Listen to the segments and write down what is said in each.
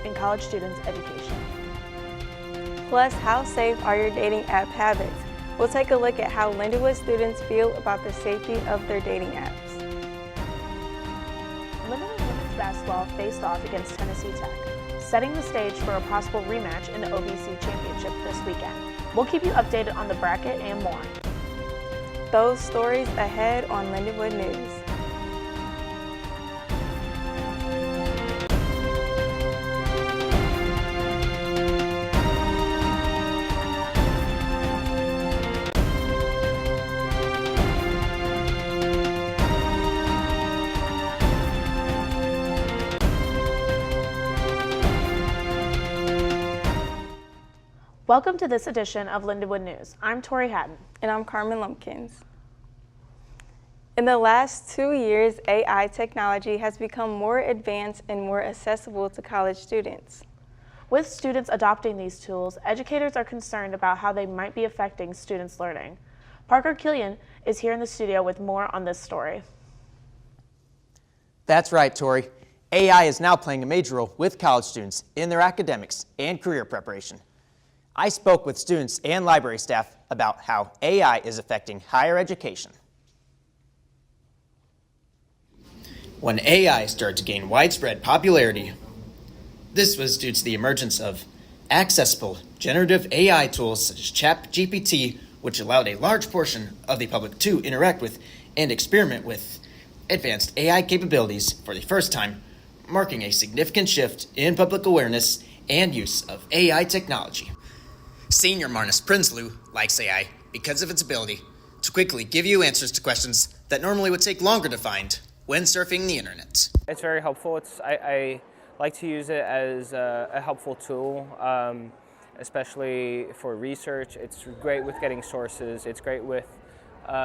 in college students' education. Plus, how safe are your dating app habits? We'll take a look at how Lindenwood students feel about the safety of their dating apps. Lindenwood women's basketball faced off against Tennessee Tech, setting the stage for a possible rematch in the OVC Championship this weekend. We'll keep you updated on the bracket and more. Those stories ahead on Lindenwood News. Welcome to this edition of Lindenwood News. I'm Tori Hatton. And I'm Carmen Lumpkins. In the last 2 years, AI technology has become more advanced and more accessible to college students. With students adopting these tools, educators are concerned about how they might be affecting students' learning. Parker Killian is here in the studio with more on this story. That's right, Tori. AI is now playing a major role with college students in their academics and career preparation. I spoke with students and library staff about how AI is affecting higher education. When AI started to gain widespread popularity, this was due to the emergence of accessible generative AI tools such as ChatGPT, which allowed a large portion of the public to interact with and experiment with advanced AI capabilities for the first time, marking a significant shift in public awareness and use of AI technology. Senior Marnus Prinsloo likes AI because of its ability to quickly give you answers to questions that normally would take longer to find when surfing the internet. It's very helpful. I like to use it as a helpful tool, especially for research. It's great with getting sources. It's great with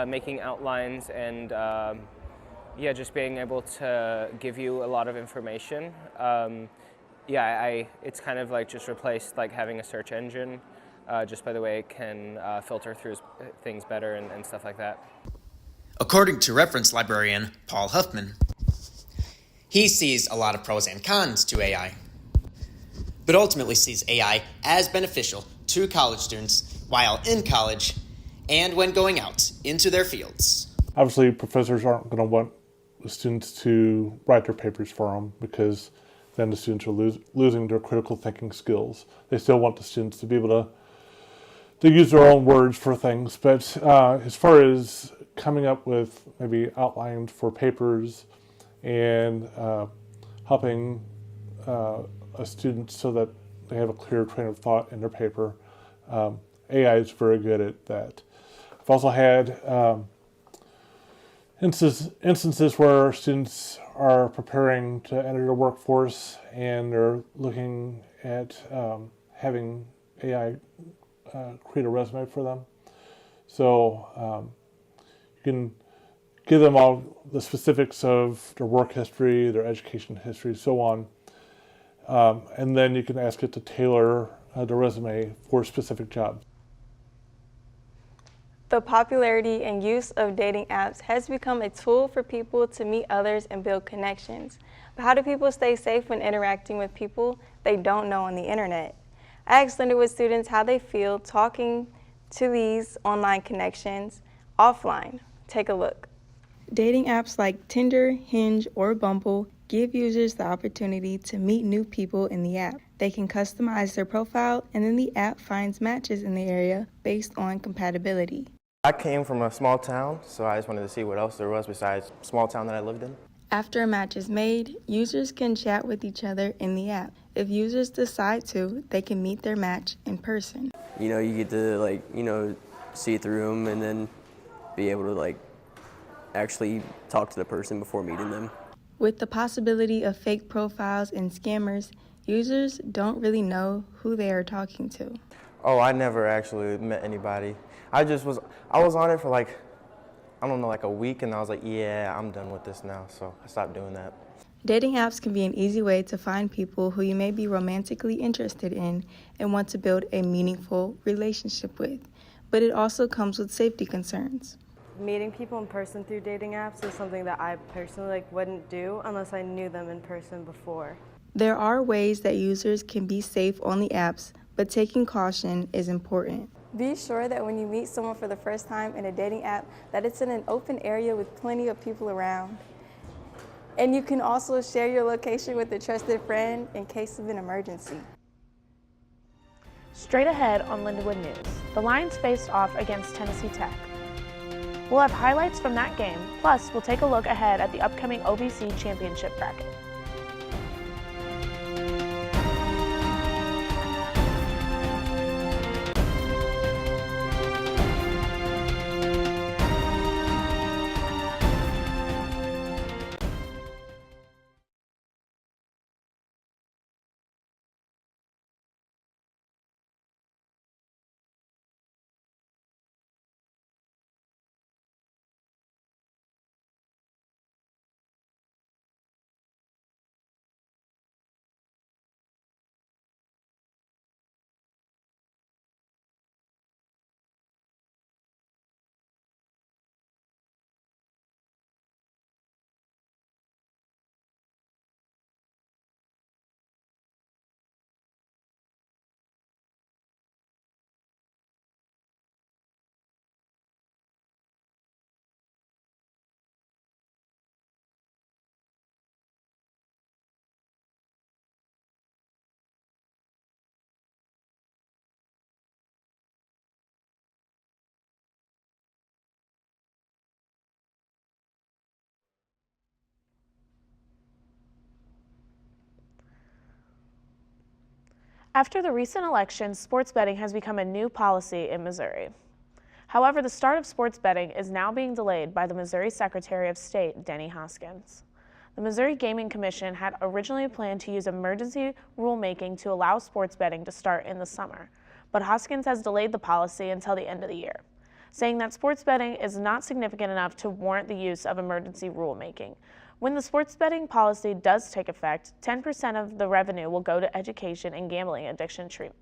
making outlines and just being able to give you a lot of information. It's kind of like just replaced like having a search engine. Just by the way it can filter through things better and stuff like that. According to reference librarian Paul Huffman, he sees a lot of pros and cons to AI, but ultimately sees AI as beneficial to college students while in college and when going out into their fields. Obviously, professors aren't going to want the students to write their papers for them because then the students are losing their critical thinking skills. They still want the students to be able to use their own words for things, but as far as coming up with maybe outlines for papers and helping a student so that they have a clear train of thought in their paper, AI is very good at that. I've also had instances where students are preparing to enter the workforce and they're looking at having AI create a resume for them. So you can give them all the specifics of their work history, their education history, so on. And then you can ask it to tailor the resume for specific jobs. The popularity and use of dating apps has become a tool for people to meet others and build connections. But how do people stay safe when interacting with people they don't know on the internet? I asked Lindenwood students how they feel talking to these online connections offline. Take a look. Dating apps like Tinder, Hinge, or Bumble give users the opportunity to meet new people in the app. They can customize their profile, and then the app finds matches in the area based on compatibility. I came from a small town, so I just wanted to see what else there was besides the small town that I lived in. After a match is made, users can chat with each other in the app. If users decide to, they can meet their match in person. You know, you get to see through them and then be able to actually talk to the person before meeting them. With the possibility of fake profiles and scammers, users don't really know who they are talking to. Oh, I never actually met anybody. I was on it for a week, and I was like, yeah, I'm done with this now, so I stopped doing that. Dating apps can be an easy way to find people who you may be romantically interested in and want to build a meaningful relationship with, but it also comes with safety concerns. Meeting people in person through dating apps is something that I personally wouldn't do unless I knew them in person before. There are ways that users can be safe on the apps, but taking caution is important. Be sure that when you meet someone for the first time in a dating app, that it's in an open area with plenty of people around. And you can also share your location with a trusted friend in case of an emergency. Straight ahead on Lindenwood News, the Lions faced off against Tennessee Tech. We'll have highlights from that game, plus we'll take a look ahead at the upcoming OVC championship bracket. After the recent elections, sports betting has become a new policy in Missouri. However, the start of sports betting is now being delayed by the Missouri Secretary of State, Denny Hoskins. The Missouri Gaming Commission had originally planned to use emergency rulemaking to allow sports betting to start in the summer, but Hoskins has delayed the policy until the end of the year, saying that sports betting is not significant enough to warrant the use of emergency rulemaking. When the sports betting policy does take effect, 10% of the revenue will go to education and gambling addiction treatment.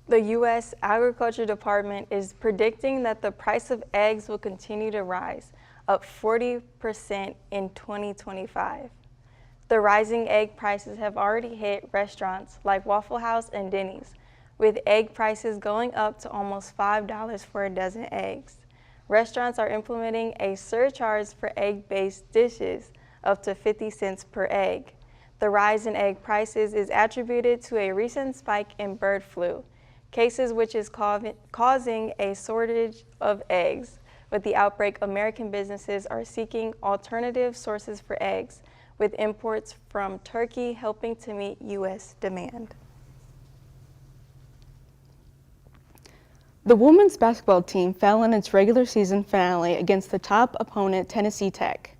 The U.S. Agriculture Department is predicting that the price of eggs will continue to rise, up 40% in 2025. The rising egg prices have already hit restaurants like Waffle House and Denny's, with egg prices going up to almost $5 for a dozen eggs. Restaurants are implementing a surcharge for egg-based dishes up to 50 cents per egg. The rise in egg prices is attributed to a recent spike in bird flu cases, which is causing a shortage of eggs. With the outbreak, American businesses are seeking alternative sources for eggs, with imports from Turkey helping to meet U.S. demand. The women's basketball team fell in its regular season finale against the top opponent, Tennessee Tech.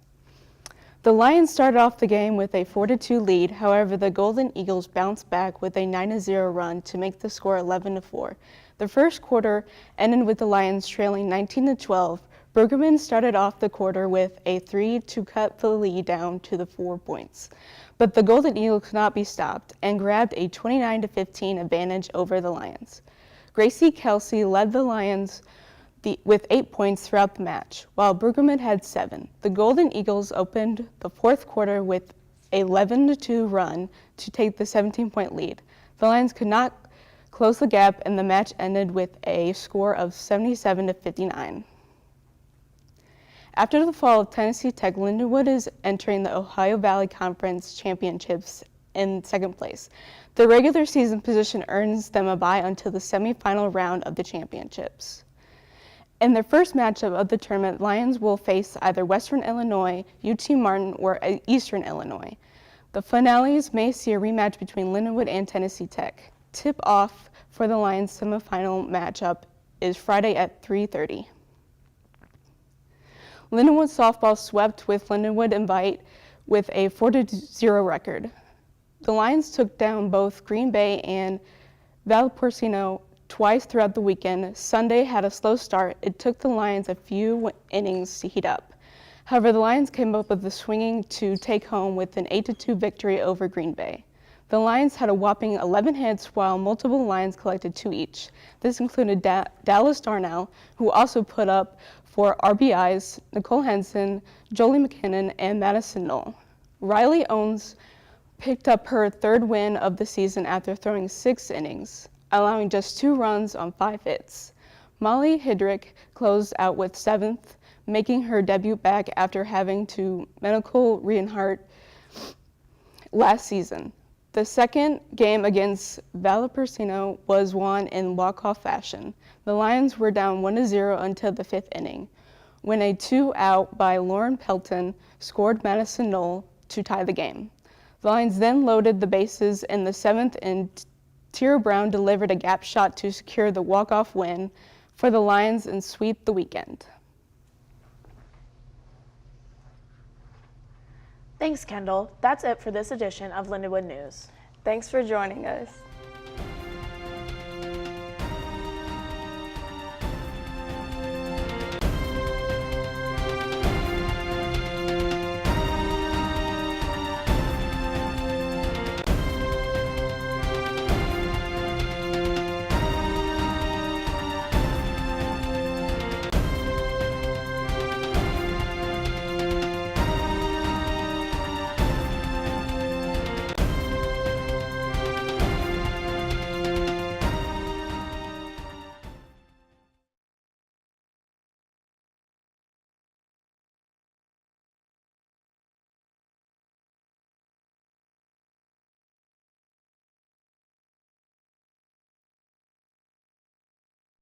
The Lions started off the game with a 4-2 lead. However, the Golden Eagles bounced back with a 9-0 run to make the score 11-4. The first quarter ended with the Lions trailing 19-12. Brueggemann started off the quarter with a 3 to cut the lead down to the 4 points. But the Golden Eagles could not be stopped and grabbed a 29-15 advantage over the Lions. Gracie Kelsey led the Lions with 8 points throughout the match, while Brueggemann had 7. The Golden Eagles opened the fourth quarter with an 11-2 run to take the 17-point lead. The Lions could not close the gap, and the match ended with a score of 77-59. After the fall of Tennessee Tech, Lindenwood is entering the Ohio Valley Conference Championships in second place. The regular season position earns them a bye until the semifinal round of the championships. In their first matchup of the tournament, Lions will face either Western Illinois, UT Martin, or Eastern Illinois. The finales may see a rematch between Lindenwood and Tennessee Tech. Tip-off for the Lions semifinal matchup is Friday at 3:30. Lindenwood softball swept with Lindenwood Invite with a 4-0 record. The Lions took down both Green Bay and Valparaiso twice throughout the weekend. Sunday had a slow start. It took the Lions a few innings to heat up. However, the Lions came up with the swinging to take home with an 8-2 victory over Green Bay. The Lions had a whopping 11 hits, while multiple Lions collected 2 each. This included Dallas Darnell, who also put up 4 RBIs, Nicole Henson, Jolie McKinnon, and Madison Knoll. Riley Owens picked up her third win of the season after throwing 6 innings, allowing just 2 runs on 5 hits. Molly Hidrick closed out with 7th, making her debut back after having to medical Reinhardt last season. The second game against Valparaiso was won in walk-off fashion. The Lions were down 1-0 until the 5th inning, when a 2-out by Lauren Pelton scored Madison Knoll to tie the game. The Lions then loaded the bases in the 7th, and Tierra Brown delivered a gap shot to secure the walk-off win for the Lions and sweep the weekend. Thanks, Kendall. That's it for this edition of Lindenwood News. Thanks for joining us.